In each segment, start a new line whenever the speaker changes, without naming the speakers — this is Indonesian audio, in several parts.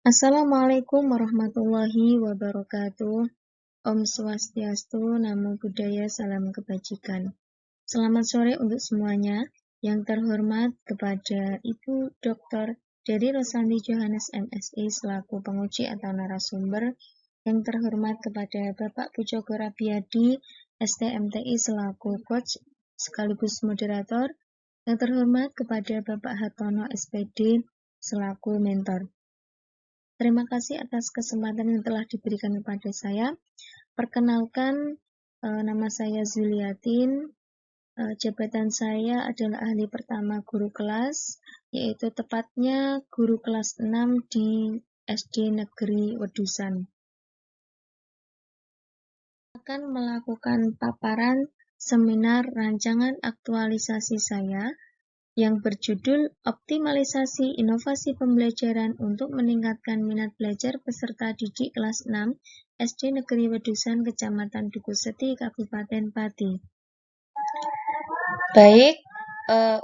Assalamualaikum warahmatullahi wabarakatuh. Om Swastiastu, Namo Buddhaya, Salam Kebajikan. Selamat sore untuk semuanya. Yang terhormat kepada Ibu Dr. Dery Rosanti Johannes MSI selaku penguji atau narasumber. Yang terhormat kepada Bapak Pucoko Rabiadi STMTI selaku coach sekaligus moderator. Yang terhormat kepada Bapak Hartono SPD selaku mentor. Terima kasih atas kesempatan yang telah diberikan kepada saya. Perkenalkan, nama saya Zuliatin. Jabatan saya adalah ahli pertama guru kelas, yaitu tepatnya guru kelas 6 di SD Negeri Wedusan. Akan melakukan paparan seminar rancangan aktualisasi saya yang berjudul Optimalisasi Inovasi Pembelajaran untuk Meningkatkan Minat Belajar Peserta Didik Kelas 6 SD Negeri Wedusan, Kecamatan Dukuseti, Kabupaten Pati. Baik,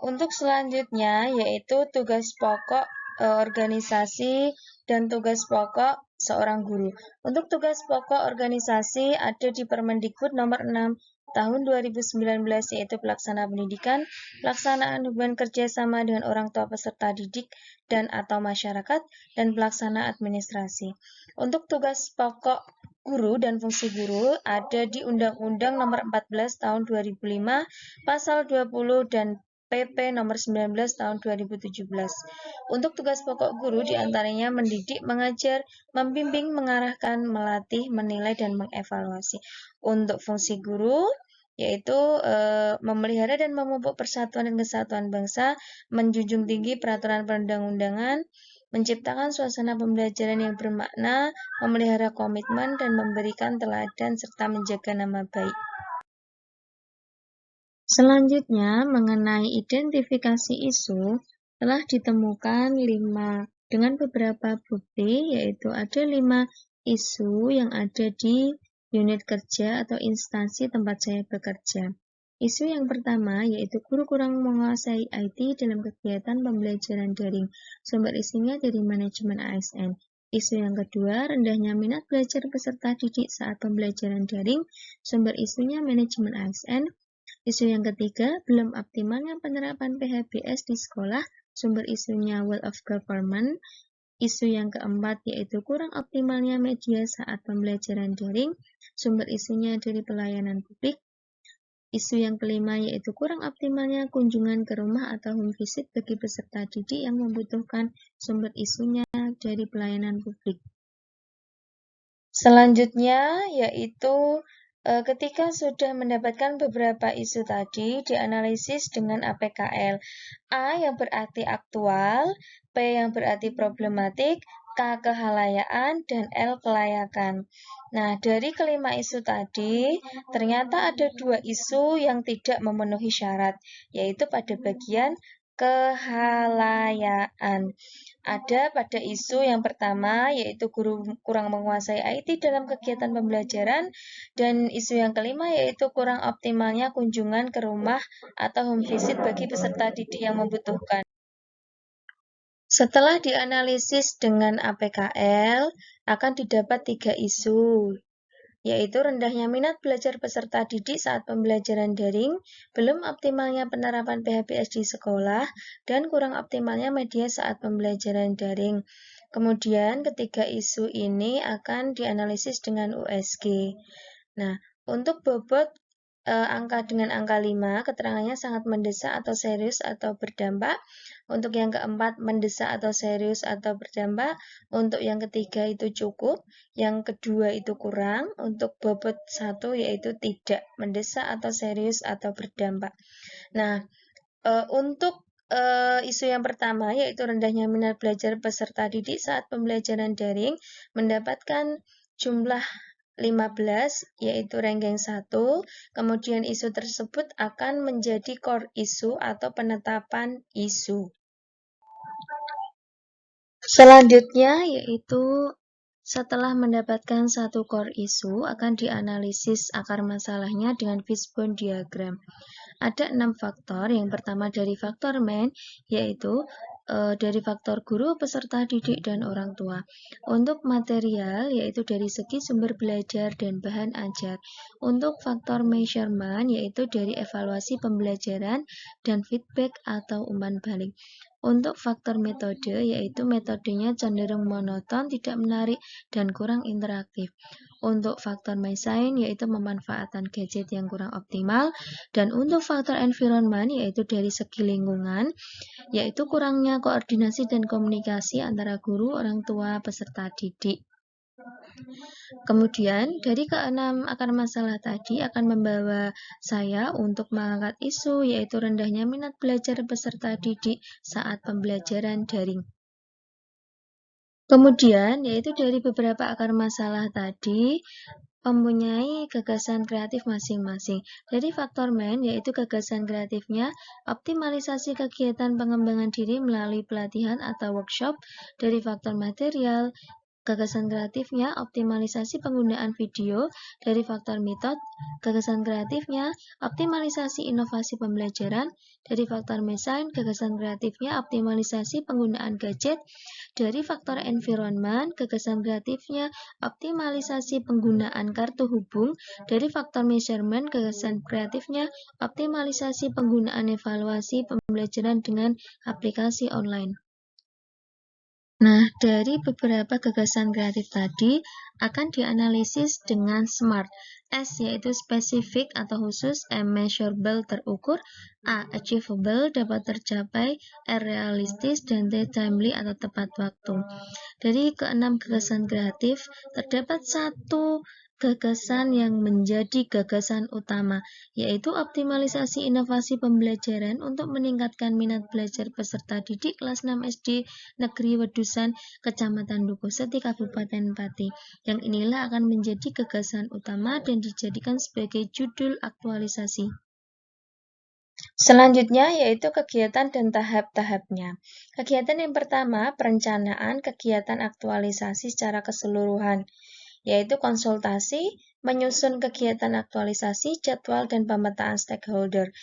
untuk selanjutnya yaitu tugas pokok organisasi dan tugas pokok seorang guru. Untuk tugas pokok organisasi ada di Permendikbud nomor 6 tahun 2019 yaitu pelaksana pendidikan, pelaksanaan hubungan kerjasama dengan orang tua peserta didik dan atau masyarakat, dan pelaksana administrasi. Untuk tugas pokok guru dan fungsi guru ada di Undang-Undang nomor 14 tahun 2005, pasal 20 dan PP nomor 19 tahun 2017. Untuk tugas pokok guru diantaranya mendidik, mengajar, membimbing, mengarahkan, melatih, menilai, dan mengevaluasi. Untuk fungsi guru yaitu memelihara dan memupuk persatuan dan kesatuan bangsa, menjunjung tinggi peraturan perundang-undangan, menciptakan suasana pembelajaran yang bermakna, memelihara komitmen, dan memberikan teladan serta menjaga nama baik. Selanjutnya, mengenai identifikasi isu, telah ditemukan 5 dengan beberapa bukti, yaitu ada 5 isu yang ada di unit kerja atau instansi tempat saya bekerja. Isu yang pertama yaitu guru kurang menguasai IT dalam kegiatan pembelajaran daring. Sumber isunya dari manajemen ASN. Isu yang kedua, rendahnya minat belajar peserta didik saat pembelajaran daring. Sumber isunya manajemen ASN. Isu yang ketiga, belum optimalnya penerapan PHBS di sekolah. Sumber isunya Will of Government. Isu yang keempat yaitu kurang optimalnya media saat pembelajaran daring. Sumber isunya dari pelayanan publik. Isu yang kelima yaitu kurang optimalnya kunjungan ke rumah atau home visit bagi peserta didik yang membutuhkan. Sumber isunya dari pelayanan publik. Selanjutnya yaitu ketika sudah mendapatkan beberapa isu tadi, dianalisis dengan APKL. A yang berarti aktual, P yang berarti problematik, K kehalayaan, dan L kelayakan. Nah, dari kelima isu tadi, ternyata ada 2 isu yang tidak memenuhi syarat, yaitu pada bagian kehalayaan. Ada pada isu yang pertama, yaitu guru kurang menguasai IT dalam kegiatan pembelajaran, dan isu yang kelima yaitu kurang optimalnya kunjungan ke rumah atau home visit bagi peserta didik yang membutuhkan. Setelah dianalisis dengan APKL, akan didapat 3 isu, yaitu rendahnya minat belajar peserta didik saat pembelajaran daring, belum optimalnya penerapan PHBS di sekolah, dan kurang optimalnya media saat pembelajaran daring. Kemudian ketiga isu ini akan dianalisis dengan USG. Nah, untuk bobot angka dengan angka 5, keterangannya sangat mendesak atau serius atau berdampak. Untuk yang keempat, mendesak atau serius atau berdampak. Untuk yang ketiga itu cukup. Yang kedua itu kurang. Untuk bobot 1 yaitu tidak mendesak atau serius atau berdampak. Nah, untuk isu yang pertama yaitu rendahnya minat belajar peserta didik saat pembelajaran daring mendapatkan jumlah 15 yaitu ranking 1. Kemudian isu tersebut akan menjadi core isu atau penetapan isu. Selanjutnya yaitu setelah mendapatkan satu core isu akan dianalisis akar masalahnya dengan fishbone diagram. Ada 6 faktor. Yang pertama dari faktor main yaitu dari faktor guru, peserta didik, dan orang tua. Untuk material, yaitu dari segi sumber belajar dan bahan ajar. Untuk faktor measurement, yaitu dari evaluasi pembelajaran dan feedback atau umpan balik. Untuk faktor metode, yaitu metodenya cenderung monoton, tidak menarik, dan kurang interaktif. Untuk faktor desain, yaitu pemanfaatan gadget yang kurang optimal. Dan untuk faktor environment, yaitu dari segi lingkungan, yaitu kurangnya koordinasi dan komunikasi antara guru, orang tua, peserta didik. Kemudian, dari keenam akar masalah tadi akan membawa saya untuk mengangkat isu, yaitu rendahnya minat belajar peserta didik saat pembelajaran daring. Kemudian, yaitu dari beberapa akar masalah tadi, mempunyai gagasan kreatif masing-masing. Dari faktor main, yaitu gagasan kreatifnya, optimalisasi kegiatan pengembangan diri melalui pelatihan atau workshop. Dari faktor material, gagasan kreatifnya, optimalisasi penggunaan video. Dari faktor metode, gagasan kreatifnya, optimalisasi inovasi pembelajaran. Dari faktor desain, gagasan kreatifnya, optimalisasi penggunaan gadget. Dari faktor environment, gagasan kreatifnya, optimalisasi penggunaan kartu hubung. Dari faktor measurement, gagasan kreatifnya, optimalisasi penggunaan evaluasi pembelajaran dengan aplikasi online. Nah, dari beberapa gagasan kreatif tadi akan dianalisis dengan SMART. S yaitu spesifik atau khusus, M measurable terukur, A achievable dapat tercapai, R realistis, dan T timely atau tepat waktu. Dari keenam gagasan kreatif terdapat satu gagasan yang menjadi gagasan utama, yaitu optimalisasi inovasi pembelajaran untuk meningkatkan minat belajar peserta didik kelas 6 SD Negeri Wedusan, Kecamatan Dukuseti, Kabupaten Pati. Yang inilah akan menjadi gagasan utama dan dijadikan sebagai judul aktualisasi. Selanjutnya yaitu kegiatan dan tahap-tahapnya. Kegiatan yang pertama, perencanaan kegiatan aktualisasi secara keseluruhan, yaitu konsultasi, menyusun kegiatan aktualisasi, jadwal, dan pemetaan stakeholder.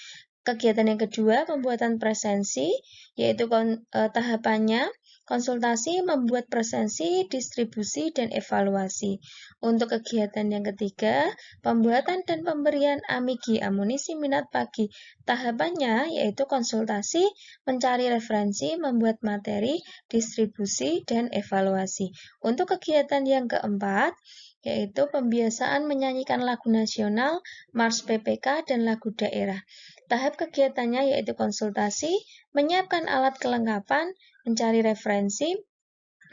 Kegiatan yang kedua, pembuatan presensi, yaitu tahapannya, konsultasi, membuat presensi, distribusi, dan evaluasi. Untuk kegiatan yang ketiga, pembuatan dan pemberian amigi amunisi minat pagi. Tahapannya yaitu konsultasi, mencari referensi, membuat materi, distribusi, dan evaluasi. Untuk kegiatan yang keempat, yaitu pembiasaan menyanyikan lagu nasional, Mars PPK, dan lagu daerah. Tahap kegiatannya yaitu konsultasi, menyiapkan alat kelengkapan, mencari referensi,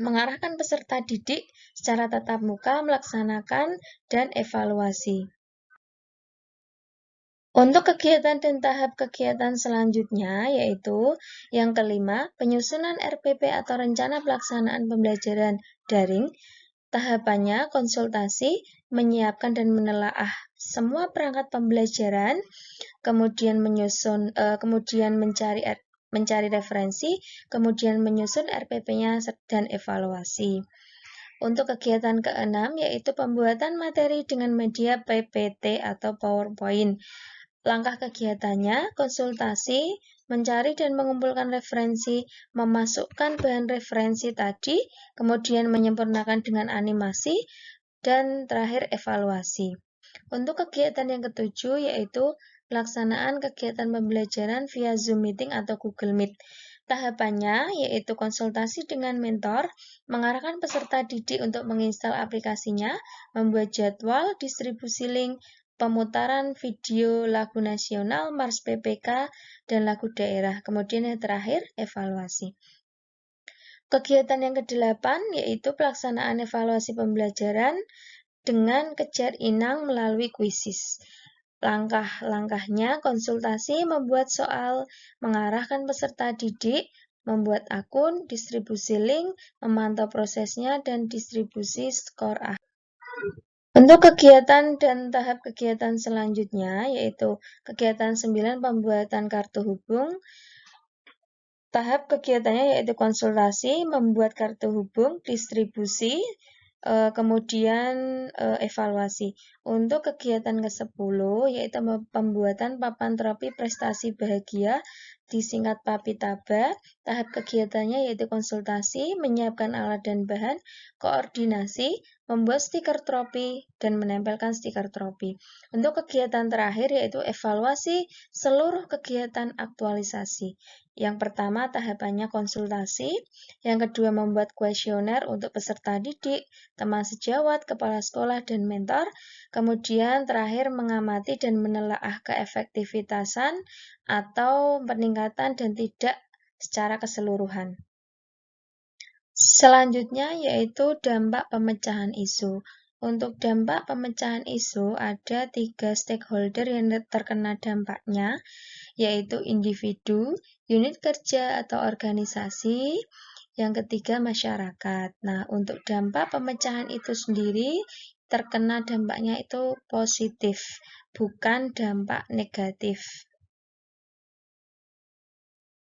mengarahkan peserta didik secara tatap muka, melaksanakan, dan evaluasi. Untuk kegiatan dan tahap kegiatan selanjutnya yaitu yang kelima, penyusunan RPP atau Rencana Pelaksanaan Pembelajaran Daring. Tahapannya konsultasi, menyiapkan dan menelaah semua perangkat pembelajaran, kemudian mencari referensi, kemudian menyusun RPP-nya dan evaluasi. Untuk kegiatan keenam yaitu pembuatan materi dengan media PPT atau PowerPoint. Langkah kegiatannya, konsultasi, mencari dan mengumpulkan referensi, memasukkan bahan referensi tadi, kemudian menyempurnakan dengan animasi, dan terakhir evaluasi. Untuk kegiatan yang ketujuh yaitu pelaksanaan kegiatan pembelajaran via Zoom Meeting atau Google Meet. Tahapannya yaitu konsultasi dengan mentor, mengarahkan peserta didik untuk menginstal aplikasinya, membuat jadwal, distribusi link, pemutaran video lagu nasional, Mars PPK, dan lagu daerah. Kemudian yang terakhir, evaluasi. Kegiatan yang kedelapan yaitu pelaksanaan evaluasi pembelajaran dengan kejar inang melalui kuisis. Langkah-langkahnya konsultasi, membuat soal, mengarahkan peserta didik, membuat akun, distribusi link, memantau prosesnya, dan distribusi skor akhir. Untuk kegiatan dan tahap kegiatan selanjutnya yaitu kegiatan 9 pembuatan kartu hubung. Tahap kegiatannya yaitu konsultasi, membuat kartu hubung, distribusi, kemudian evaluasi. Untuk kegiatan ke-10 yaitu pembuatan papan trofi prestasi bahagia. disingkat PAPITABA. Tahap kegiatannya yaitu konsultasi, menyiapkan alat dan bahan, koordinasi, membuat stiker tropi, dan menempelkan stiker tropi. Untuk kegiatan terakhir yaitu evaluasi seluruh kegiatan aktualisasi. Yang pertama tahapannya konsultasi, yang kedua membuat kuesioner untuk peserta didik, teman sejawat, kepala sekolah, dan mentor. Kemudian terakhir mengamati dan menelaah keefektivitasan atau peningkatan dan tidak secara keseluruhan. Selanjutnya yaitu dampak pemecahan isu. Untuk dampak pemecahan isu ada 3 stakeholder yang terkena dampaknya, yaitu individu, unit kerja atau organisasi, yang ketiga masyarakat. Nah, untuk dampak pemecahan itu sendiri, terkena dampaknya itu positif, bukan dampak negatif.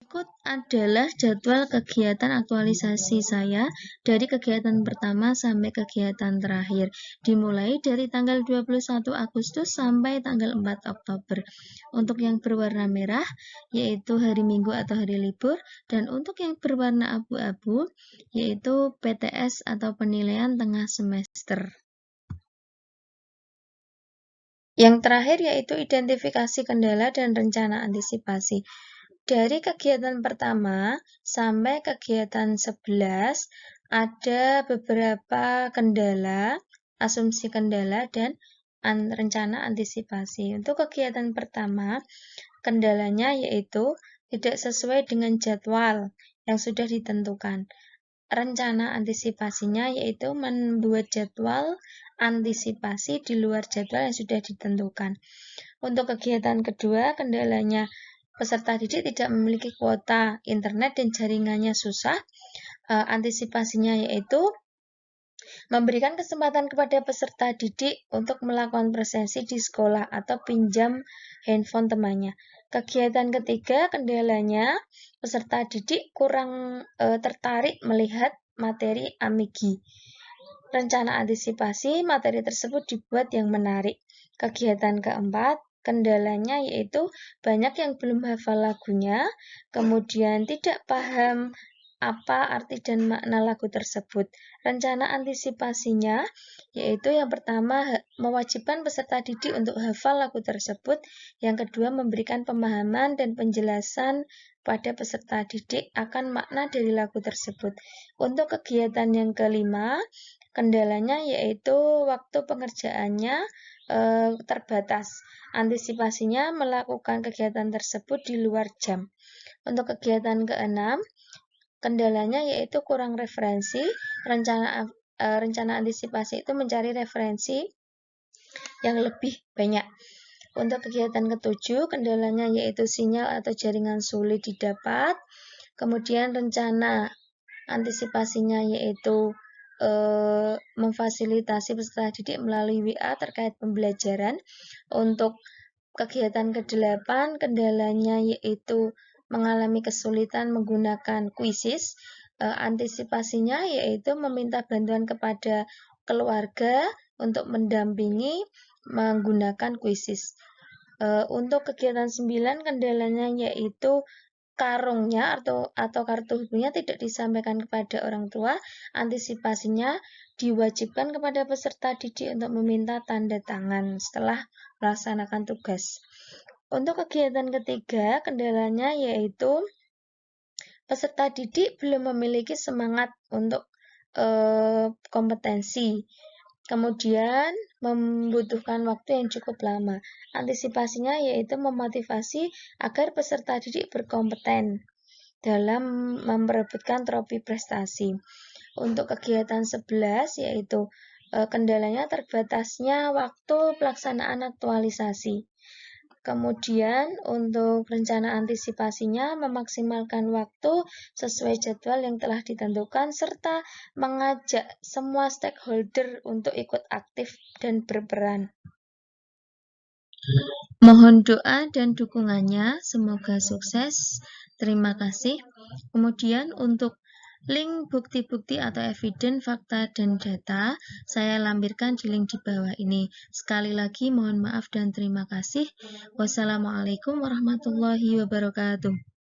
Berikut adalah jadwal kegiatan aktualisasi saya dari kegiatan pertama sampai kegiatan terakhir, dimulai dari tanggal 21 Agustus sampai tanggal 4 Oktober. Untuk yang berwarna merah, yaitu hari Minggu atau hari libur, dan untuk yang berwarna abu-abu, yaitu PTS atau penilaian tengah semester. Yang terakhir yaitu identifikasi kendala dan rencana antisipasi. Dari kegiatan pertama sampai kegiatan 11, ada beberapa kendala, asumsi kendala, dan rencana antisipasi. Untuk kegiatan pertama, kendalanya yaitu tidak sesuai dengan jadwal yang sudah ditentukan. Rencana antisipasinya yaitu membuat jadwal antisipasi di luar jadwal yang sudah ditentukan. Untuk kegiatan kedua, kendalanya peserta didik tidak memiliki kuota internet dan jaringannya susah. Antisipasinya yaitu memberikan kesempatan kepada peserta didik untuk melakukan presensi di sekolah atau pinjam handphone temannya. Kegiatan ketiga, kendalanya peserta didik kurang tertarik melihat materi Amigi. Rencana antisipasi, materi tersebut dibuat yang menarik. Kegiatan keempat, kendalanya yaitu banyak yang belum hafal lagunya, kemudian tidak paham apa arti dan makna lagu tersebut. Rencana antisipasinya yaitu yang pertama mewajibkan peserta didik untuk hafal lagu tersebut, yang kedua memberikan pemahaman dan penjelasan pada peserta didik akan makna dari lagu tersebut. Untuk kegiatan yang kelima, kendalanya yaitu waktu pengerjaannya terbatas. Antisipasinya melakukan kegiatan tersebut di luar jam. Untuk kegiatan keenam, kendalanya yaitu kurang referensi. Rencana antisipasi itu mencari referensi yang lebih banyak. Untuk kegiatan ketujuh, kendalanya yaitu sinyal atau jaringan sulit didapat. Kemudian rencana antisipasinya yaitu memfasilitasi peserta didik melalui WA terkait pembelajaran. Untuk kegiatan ke-8, kendalanya yaitu mengalami kesulitan menggunakan quizzes. Antisipasinya yaitu meminta bantuan kepada keluarga untuk mendampingi menggunakan quizzes. Untuk kegiatan 9, kendalanya yaitu karungnya atau kartu hubungnya tidak disampaikan kepada orang tua. Antisipasinya diwajibkan kepada peserta didik untuk meminta tanda tangan setelah melaksanakan tugas. Untuk kegiatan ketiga, kendalanya yaitu peserta didik belum memiliki semangat untuk kompetensi. Kemudian membutuhkan waktu yang cukup lama. Antisipasinya yaitu memotivasi agar peserta didik berkompeten dalam memperebutkan trofi prestasi. Untuk kegiatan 11 yaitu kendalanya terbatasnya waktu pelaksanaan aktualisasi. Kemudian untuk rencana antisipasinya memaksimalkan waktu sesuai jadwal yang telah ditentukan serta mengajak semua stakeholder untuk ikut aktif dan berperan. Mohon doa dan dukungannya, semoga sukses. Terima kasih. Kemudian untuk link bukti-bukti atau eviden, fakta, dan data, saya lampirkan di link di bawah ini. Sekali lagi mohon maaf dan terima kasih. Wassalamualaikum warahmatullahi wabarakatuh.